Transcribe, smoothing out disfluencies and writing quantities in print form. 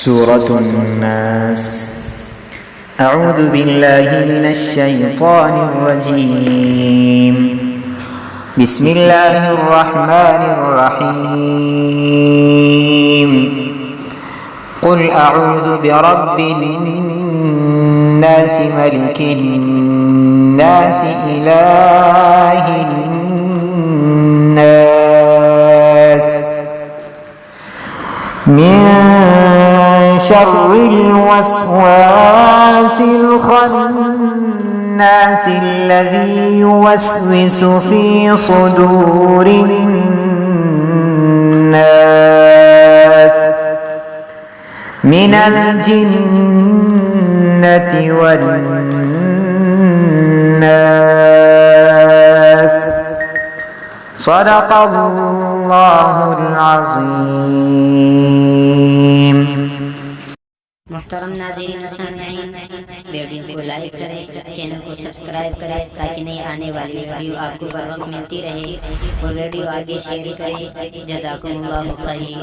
سورة الناس. أعوذ بالله من الشيطان الرجيم. بسم الله الرحمن الرحيم. قل أعوذ برب الناس ملك الناس إله الناس من شر الوسواس الخناس الذي يوسوس في صدور الناس من الجنة والناس. صدق الله العظيم. मोहतरम नाज़रीन और सामीईन, वीडियो को लाइक करें, चैनल को सब्सक्राइब करें ताकि नई आने वाली वीडियो आपको बर वक्त मिलती रहे और वीडियो आगे शेयर करें। जज़ाकुमुल्लाहु खैर।